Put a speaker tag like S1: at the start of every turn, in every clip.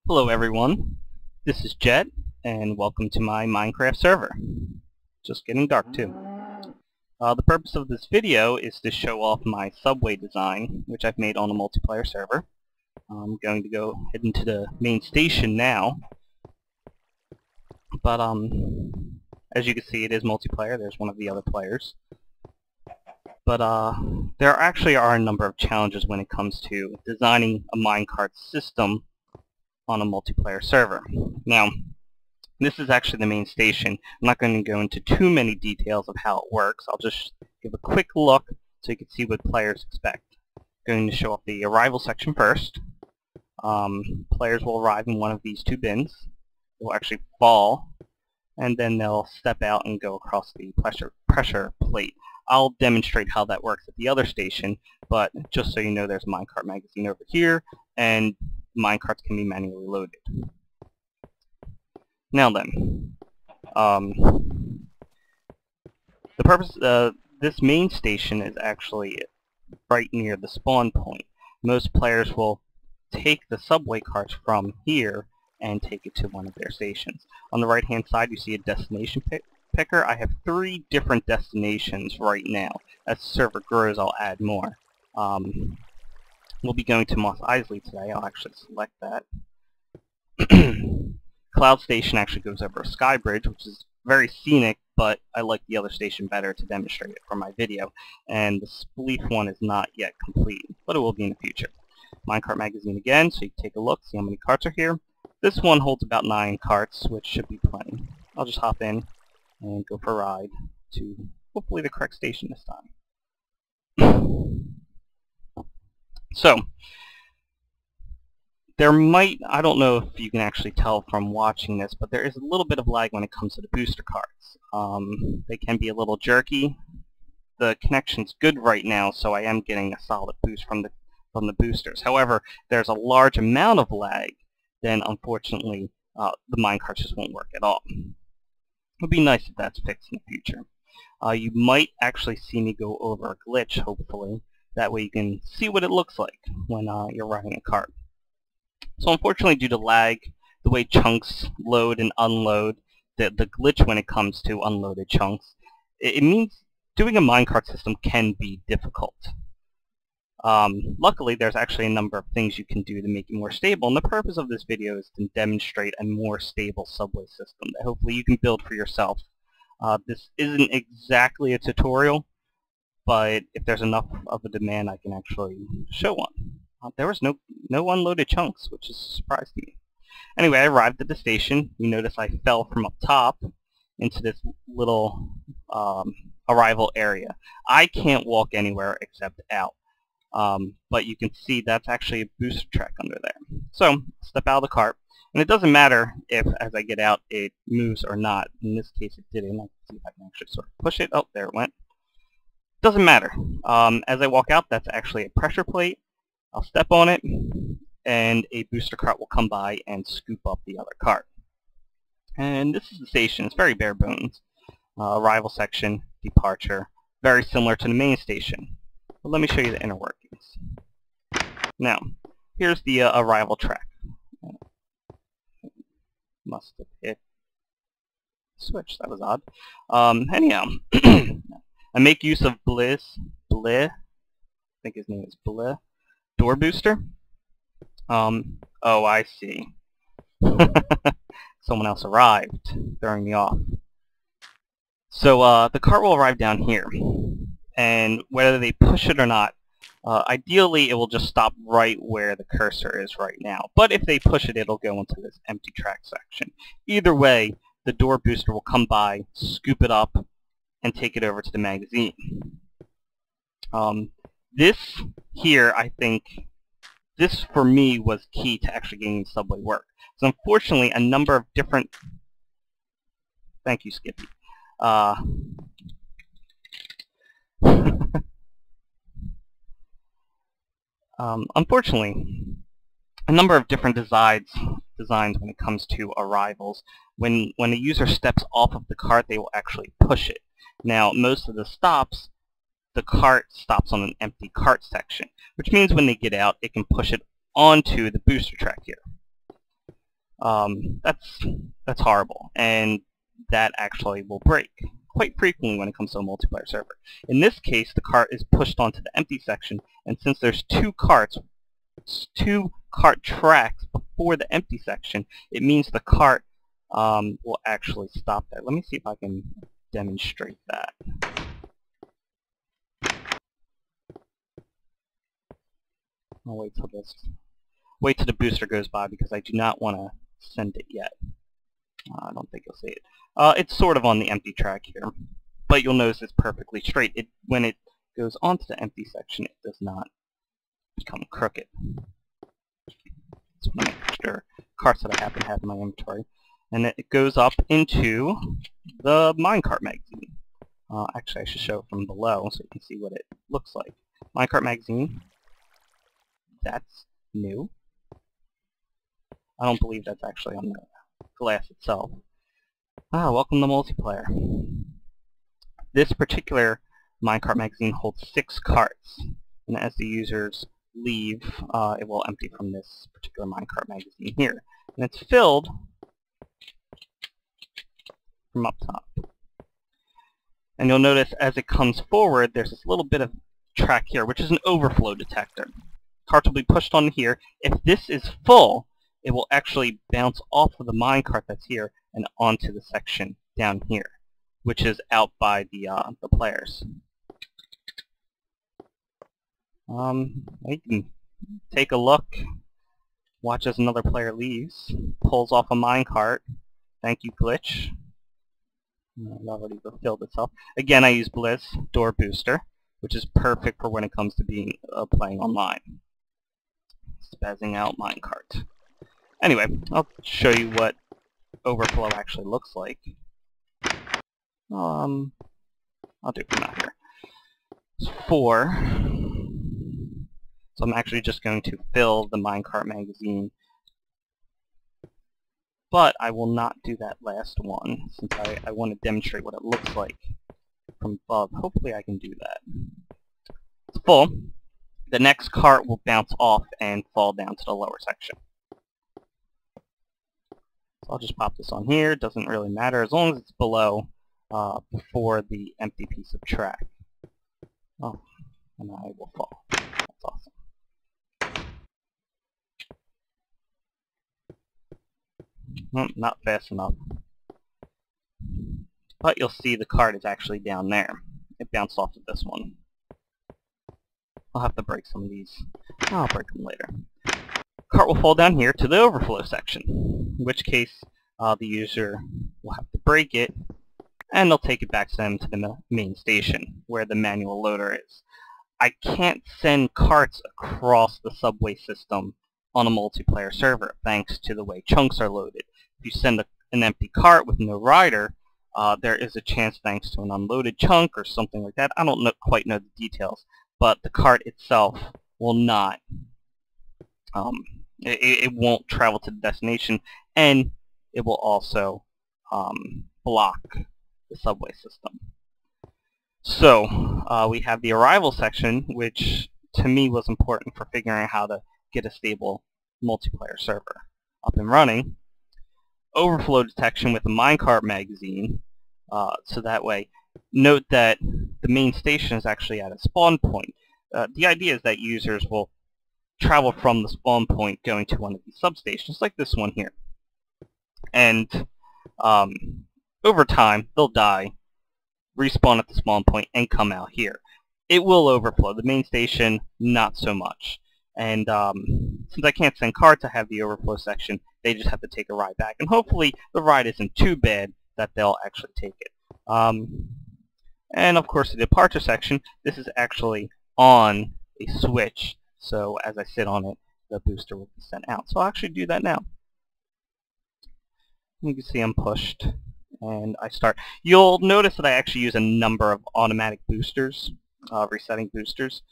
S1: Hello everyone, this is Jet, and welcome to my Minecraft server. Just getting dark too. The purpose of this video is to show off my subway design, which I've made on a multiplayer server. I'm going to go head into the main station now, but as you can see it is multiplayer. There's one of the other players. But there actually are a number of challenges when it comes to designing a minecart system on a multiplayer server. Now, this is actually the main station. I'm not going to go into too many details of how it works. I'll just give a quick look so you can see what players expect. I'm going to show up the arrival section first. Players will arrive in one of these two bins. They'll actually fall, and then they'll step out and go across the pressure plate. I'll demonstrate how that works at the other station, but just so you know, there's a minecart magazine over here, and minecarts can be manually loaded. Now then, the purpose this main station is actually right near the spawn point. Most players will take the subway carts from here and take it to one of their stations. On the right hand side you see a destination picker. I have 3 different destinations right now. As the server grows I'll add more. We'll be going to Moss Isley today. I'll actually select that. Cloud Station actually goes over a sky bridge, which is very scenic, but I like the other station better to demonstrate it for my video. And the Spleef one is not yet complete, but it will be in the future. Minecart magazine again, so you can take a look, see how many carts are here. This one holds about 9 carts, which should be plenty. I'll just hop in and go for a ride to hopefully the correct station this time. So, there might, I don't know if you can actually tell from watching this, but there is a little bit of lag when it comes to the booster carts. They can be a little jerky. The connection's good right now, so I am getting a solid boost from the boosters. However, there's a large amount of lag, then unfortunately the minecarts just won't work at all. It would be nice if that's fixed in the future. You might actually see me go over a glitch, hopefully. That way you can see what it looks like when you're riding a cart. So unfortunately, due to lag, the way chunks load and unload, the glitch when it comes to unloaded chunks, it means doing a minecart system can be difficult. Luckily, there's actually a number of things you can do to make it more stable, and the purpose of this video is to demonstrate a more stable subway system that hopefully you can build for yourself. This isn't exactly a tutorial, but if there's enough of a demand, I can actually show one. There was no unloaded chunks, which is a surprise to me. Anyway, I arrived at the station. You notice I fell from up top into this little arrival area. I can't walk anywhere except out. But you can see that's actually a booster track under there. So, step out of the cart. And it doesn't matter if, as I get out, it moves or not. In this case, it didn't. Let's see if I can actually sort of push it. Oh, there it went. Doesn't matter. As I walk out, that's actually a pressure plate. I'll step on it, and a booster cart will come by and scoop up the other cart. And this is the station. It's very bare bones. Arrival section, departure, very similar to the main station. But let me show you the inner workings. Now, here's the arrival track. Must have hit switch. That was odd. Anyhow, I make use of Bleh. I think his name is Bleh. Door booster. Oh, I see. Someone else arrived, throwing me off. So the cart will arrive down here, and whether they push it or not, ideally it will just stop right where the cursor is right now. But if they push it, it'll go into this empty track section. Either way, the door booster will come by, scoop it up, and take it over to the magazine. This here, I think, this for me was key to actually getting the subway work. So unfortunately, a number of different... Thank you, Skippy. Unfortunately, a number of different designs when it comes to arrivals. When a user steps off of the cart, they will actually push it. Now, most of the stops, the cart stops on an empty cart section, which means when they get out, it can push it onto the booster track here. That's horrible, and that actually will break quite frequently when it comes to a multiplayer server. In this case, the cart is pushed onto the empty section, and since there's two cart tracks before the empty section, it means the cart will actually stop there. Let me see if I can demonstrate that. I'll wait till the booster goes by because I do not want to send it yet. I don't think you'll see it. It's sort of on the empty track here, but you'll notice it's perfectly straight. When it goes onto the empty section, it does not become crooked. So I'm going to make sure carts that I happen to have in my inventory. And it goes up into the Minecart magazine. Actually, I should show it from below so you can see what it looks like. Minecart magazine. That's new. I don't believe that's actually on the glass itself. Welcome to multiplayer. This particular Minecart magazine holds 6 carts, and as the users leave, it will empty from this particular Minecart magazine here. And it's filled from up top. And you'll notice as it comes forward, there's this little bit of track here, which is an overflow detector. Carts will be pushed on here. If this is full, it will actually bounce off of the minecart that's here and onto the section down here, which is out by the players. You can take a look, watch as another player leaves, pulls off a minecart. Thank you, glitch. It already fulfilled itself. Again, I use Bleh door booster, which is perfect for when it comes to being playing online. Spazzing out minecart. Anyway, I'll show you what overflow actually looks like. I'll do it from out here. It's 4. So I'm actually just going to fill the minecart magazine. But I will not do that last one, since I want to demonstrate what it looks like from above. Hopefully I can do that. It's full. The next cart will bounce off and fall down to the lower section. So I'll just pop this on here. Doesn't really matter as long as it's below, before the empty piece of track. Oh, and I will fall. That's awesome. Well, not fast enough. But you'll see the cart is actually down there. It bounced off of this one. I'll have to break some of these. I'll break them later. Cart will fall down here to the overflow section, in which case the user will have to break it, and they'll take it back to the main station, where the manual loader is. I can't send carts across the subway system on a multiplayer server, thanks to the way chunks are loaded. If you send an empty cart with no rider, there is a chance, thanks to an unloaded chunk or something like that, I don't quite know the details, but the cart itself will not, it won't travel to the destination, and it will also block the subway system. So we have the arrival section, which to me was important for figuring out how to get a stable multiplayer server up and running. Overflow detection with the minecart magazine, so that way, note that the main station is actually at a spawn point. The idea is that users will travel from the spawn point going to one of these substations, like this one here. And over time, they'll die, respawn at the spawn point, and come out here. It will overflow. The main station, not so much. And since I can't send carts, I have the overflow section. They just have to take a ride back. And hopefully the ride isn't too bad that they'll actually take it. And of course the departure section, this is actually on a switch. So as I sit on it, the booster will be sent out. So I'll actually do that now. You can see I'm pushed. And I start. You'll notice that I actually use a number of automatic boosters, resetting boosters,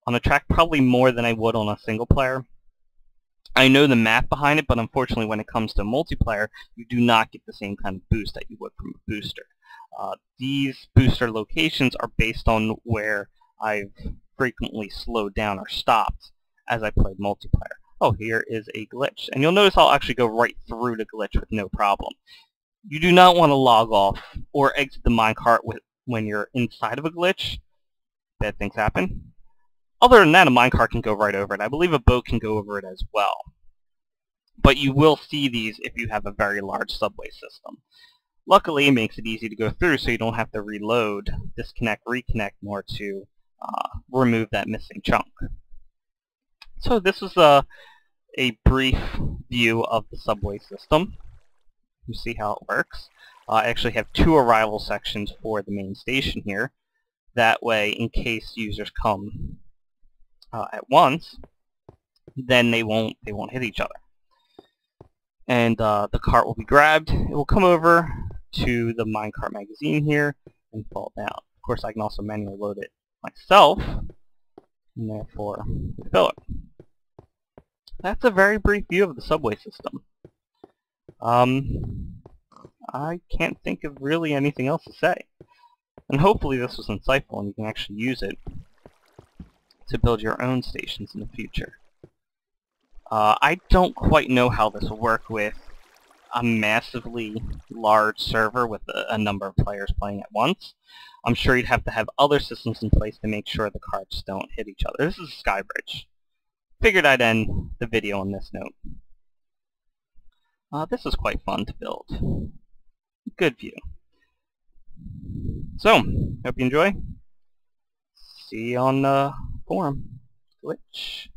S1: on a track, probably more than I would on a single player. I know the math behind it, but unfortunately when it comes to multiplayer, you do not get the same kind of boost that you would from a booster. These booster locations are based on where I've frequently slowed down or stopped as I played multiplayer. oh, here is a glitch. And you'll notice I'll actually go right through the glitch with no problem. You do not want to log off or exit the minecart when you're inside of a glitch. Bad things happen. Other than that, a minecart can go right over it. I believe a boat can go over it as well. But you will see these if you have a very large subway system. Luckily, it makes it easy to go through so you don't have to reload, disconnect, reconnect more to remove that missing chunk. So this is a brief view of the subway system. You see how it works. I actually have 2 arrival sections for the main station here. That way, in case users come at once, then they won't hit each other. And the cart will be grabbed. It will come over to the Minecart magazine here and fall down. Of course, I can also manually load it myself, and therefore fill it. That's a very brief view of the subway system. I can't think of really anything else to say. And hopefully this was insightful and you can actually use it to build your own stations in the future. I don't quite know how this will work with a massively large server with a number of players playing at once. I'm sure you'd have to have other systems in place to make sure the carts don't hit each other. This is a sky bridge. Figured I'd end the video on this note. This is quite fun to build. Good view. So, hope you enjoy. See you on the forum. Glitch.